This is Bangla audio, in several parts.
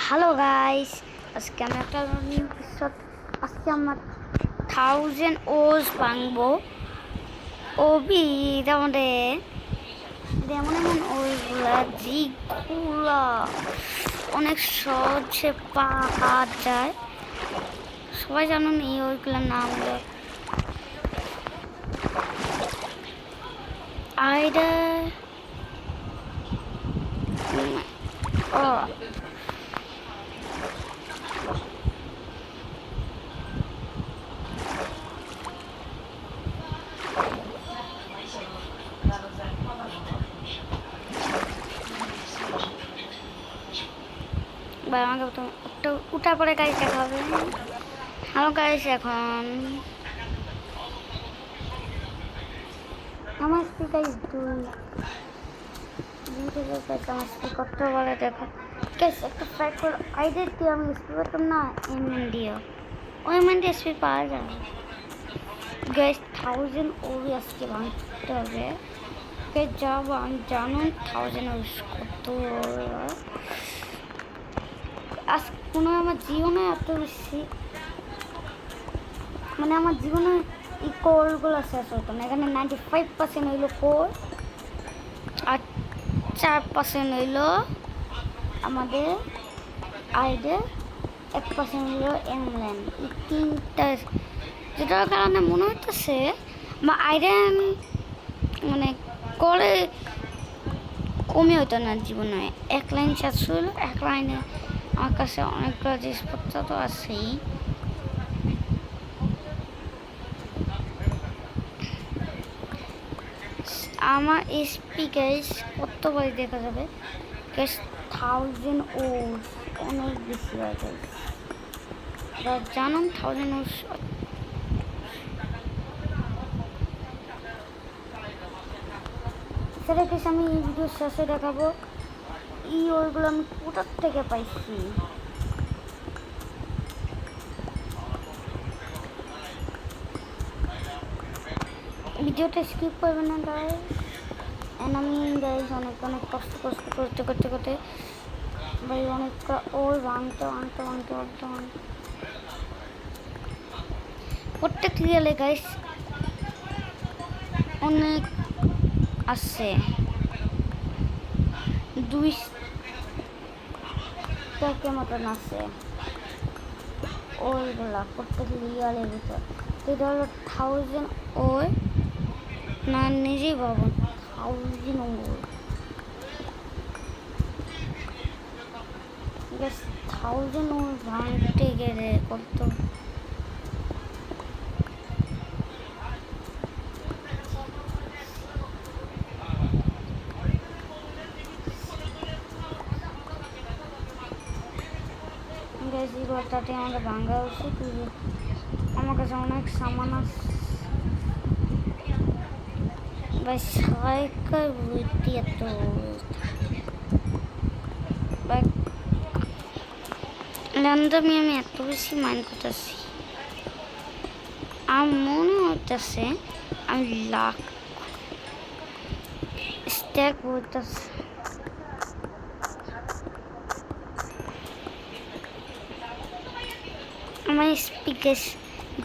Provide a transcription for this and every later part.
হ্যালো গাইস, আজকে আমি একটা নিউ এপিসোড আজকে আমার 1000 ওজ ভাঙবো। ওবি যেমন ওইগুলা যেগুলা অনেক সহজে পাওয়া যায়। সবাই জানেন এই ওইগুলোর নাম হলো আইডা ও বা আমাকে তো উঠার পরে গাইস দেখা হবে। হ্যালো গাইস, এখন আমার স্পিকার আমার স্পিকারটা বলে দেখো গাইস, একটা ফ্রাই করে আইডের দিয়ে আমি স্পিকার করতাম না, এমএন দিয়ে ওই এমএন দিয়ে স্পিড পাওয়া যায় গাইস। 1000 ওবি আজকে ভাঙতে হবে গাইস। যাবো আমি জানুন 1000 ওবি কত আজ কোনো আমার জীবনে এত বেশি, মানে আমার জীবনে এই কোলগুলো শেষ হতো না। এখানে 95% হইলো কোল আর 4% হইলো আমাদের আইডে, 1% হইলো এমল্যান্ড। এই তিনটা যেটার কারণে মনে হইতেছে আমার আইডেন মানে করে কমে হতো না জীবনে। এক লাইন শেষ হইলো, এক লাইনে আমার কাছে অনেকগুলো জিনিসপত্র তো আছেই। আমার এসপি গ্যাস কত বাড়ি দেখা যাবে গ্যাস 1000 ওস অনেক বেশি হয় গ্যাস। জানুন 1000 ওস সেটা গ্যাস আমি এই ভিডিও শেষে দেখাবো। এই ওইগুলো আমি কোথার থেকে পাইছি। ভিডিওটা স্কিপ করবেন না গাইস। আমি গাইস অনেক কষ্ট করতে ভাই অনেকটা ওই ভাঙতে প্রত্যেক রিয়েলে গাইস অনেক আছে, 2 মতন আছে ওইগুলা প্রত্যেক রিয়েলের ভিতর। এটা হলো 1000 ওই না, নিজেই ভাবুন 1000 ওই গ্যাস। 1000 ওই ভাঙতে গেলে কত গ্যাস। এই ঘরটাতে আমাকে ভাঙা উচিত। আমার কাছে অনেক সামান আছে ভাই। সাইকেল বইটি এত র্যান্ডামি আমি এত বেশি মাইন্ড করতেছি, আমার মনে হইতেছে আমি লাখ স্ট্যাক বইতেছি। আমার স্পিকার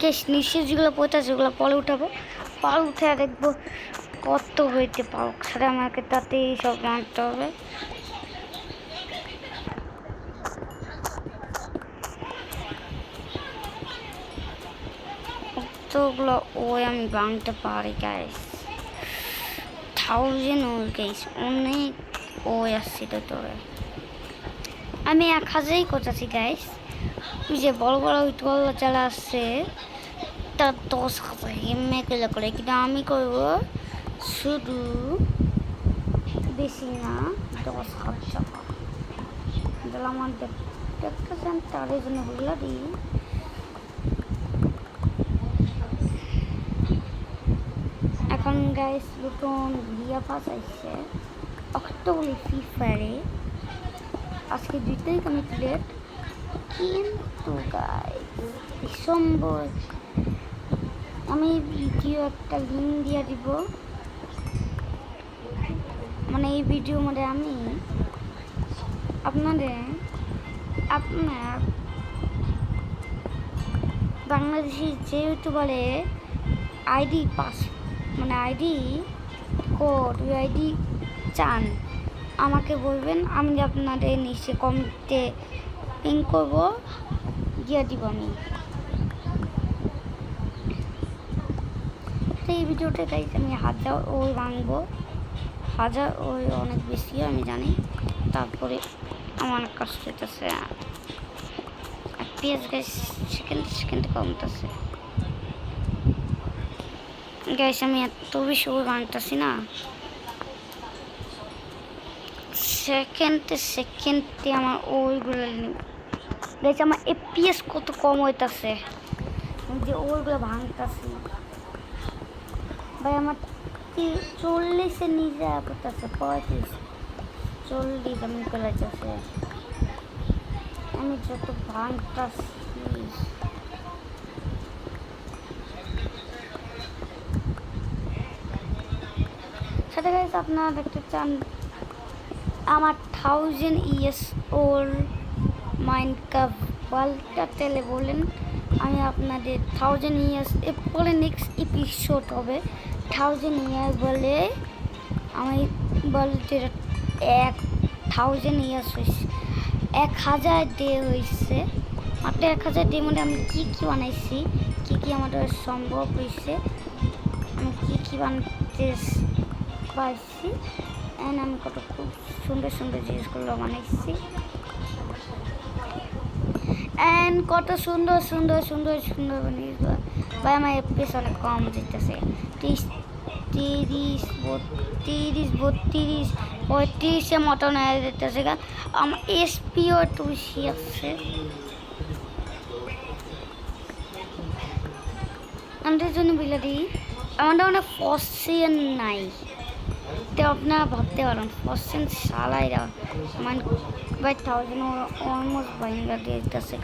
গ্যাস নিশ্চয় যেগুলো পড়তেছে ওগুলো পরে উঠাবো, পরে উঠে দেখবো কত হইতে পারো। সেটা আমাকে তাতেই সব মানতে হবে। কতগুলো ওই আমি ভাঙতে পারি গাইস। 1000 ওই গাইস অনেক ওই আসছিল তোরে। আমি 1000ই করতেছি গাইস। ওই যে বড় উইটগুলো যারা আসছে তার 10,000 এমএ কিলো করে, কিন্তু আমি করবো শুধু বেশি না 10,000 যারা আমার দেখতেছেন তাদের জন্য বললা দিই। এখন গাইস নতুন ভিডিও পাস আসছে অক্টোবরে ফ্রি ফায়ারে। আজকে 2 তারিখ আমি প্লেট, কিন্তু গাইস ডিসেম্বর আমি ভিডিও একটা লিঙ্ক দিয়ে দিব। মানে এই ভিডিওর মধ্যে আমি আপনাদের আপনার বাংলাদেশি যে ইউটিউবারে আইডি পাস মানে আইডি কোড আইডি চান আমাকে বলবেন, আমি আপনাদের নিচে কমেন্টে পিন করবো, দিয়ে দিব আমি। এই ভিডিওটা গাইজ আমি 1000 ওই ভাঙবো, 1000 ওই অনেক বেশি আমি জানি। তারপরে আমার কাছ থেকে FPS গাইজ সেকেন্ড কমতেছে গাইজ, আমি এত বেশি ওই ভাঙতেছি না, সেকেন্ডে আমার ওইগুলো গাইজ, আমার FPS কত কম হইতাছে, আমি যে ওইগুলো ভাঙতেছি ভাই। আমার 40-এর নিচে পড়তেছে, 35-40 আমি চলেছে, আমি যত ভাঙতেছি। সাথে গাইজ আপনারা দেখতে চান আমার 1000 years old মাইনক্রাফট ওয়ার্ল্ডটা তেলে বলেন, আমি আপনাদের 1000 years এরপরে নেক্সট এপিসোড হবে 1000 years বলে, আমি বলতে 1000 years হয়েছে, 1000 ডে হয়েছে, মাত্র 1000 ডে মধ্যে আমি কী কী বানাইছি, কী কী আমাদের সম্ভব হয়েছে, আমি কী বানাতে পারছি, অ্যান্ড আমি কত খুব সুন্দর সুন্দর জিনিসগুলো বানাইছি, অ্যান্ড কত সুন্দর সুন্দর সুন্দর সুন্দর জিনিসগুলো। ভাই আমার FPS অনেক কম যেতেছে, 30, 32, 35-এর মতন হয়ে যেতেছে, আমার SPও একটু বেশি আছে। আমাদের জন্য বিলে দিই, আমাদের অনেক ফসিয়ান নাই, তো আপনারা ভাবতে পারেন ফসিয়ান সালাইরা মানে বাই 1000 অলমোস্ট ভাইঙ্গা দিয়ে দিতেছে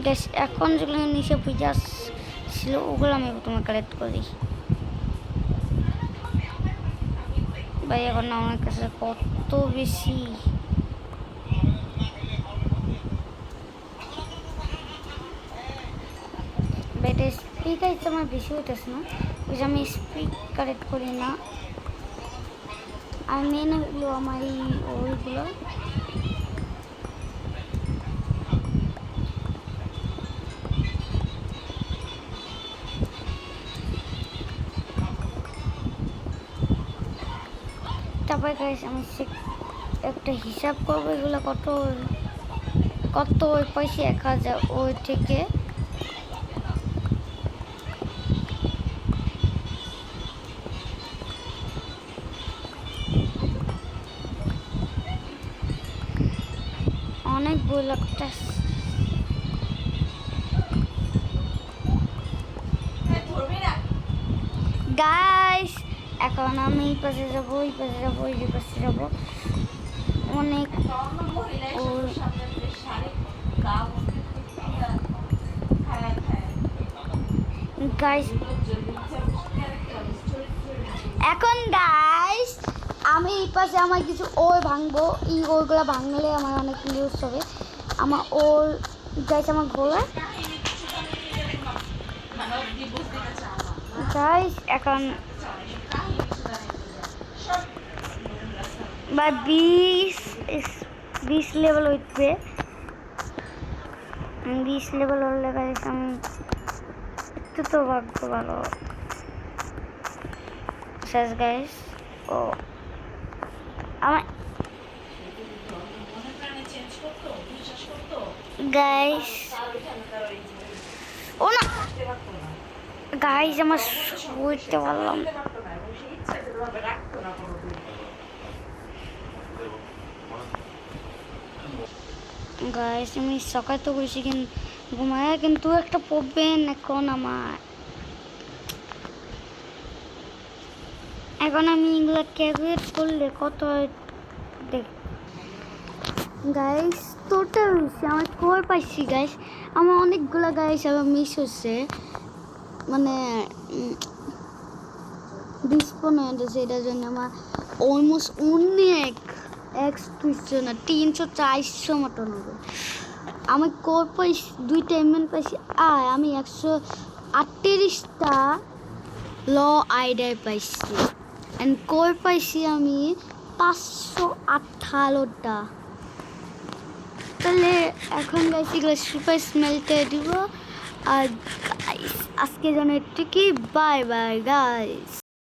গ্যাস। এখন যেগুলো নিচে পূজা ছিল ওগুলো আমি প্রথমে কালেক্ট করি ভাই, এখন আমার কাছে কত বেশি এটা স্পিকার ইচ্ছে আমার বেশি হইতেছে না, ওই যে আমি স্পিক কালেক্ট করি না, আর মেন হলো আমার এই ওইগুলো। তারপরে গাইস আমি একটা হিসাব করবো এগুলো কত কত ওই পয়সা 1000 ওই থেকে অনেক বই লাগতে গাইস। এখন আমি এই পাশে যাবো, এই পাশে যাবো, এই পাশে যাবো, অনেক গাইস। এখন গাইস আমি এই পাশে আমার কিছু ওই ভাঙবো, এই ওইগুলো ভাঙলে আমার অনেক ইউজ হবে, আমার ওই গাইস আমার গোলা গাইস। এখন বা 20 লেভেল উঠবে, 20 লেভেল হলে গাইস আমি একটু তো ভাগ্য ভালো শেষ গাইস। ও আমার গাইস ও না গাইস আমার উঠতে পারলাম গাইস। আমি সকাল তো করেছি কিন্তু ঘুমায়, কিন্তু একটা প্রবলেম এখন আমার, এখন আমি এগুলো ক্যালকুলেট করলে কত দেখ গাইস টোটাল হচ্ছে আমার কই পাইছি গাইস, আমার অনেকগুলো গাইস আবার মিস হচ্ছে, মানে ডিসপোনেন্ট আছে, এটার জন্য আমার অলমোস্ট অনেক এক্স 200 না 300-400 মতন হবে। আমি কোর পাইছি 2টা এমএন পাইছি। আমি 138টা ল আইডিয়া পাইছি। অ্যান্ড কোর পাইছি আমি 558টা। তাহলে এখন গাইস এগুলো সুপার স্মেলটা দিব। আর গাইস আজকে জন্য একটু কি বাই বাই গাইস।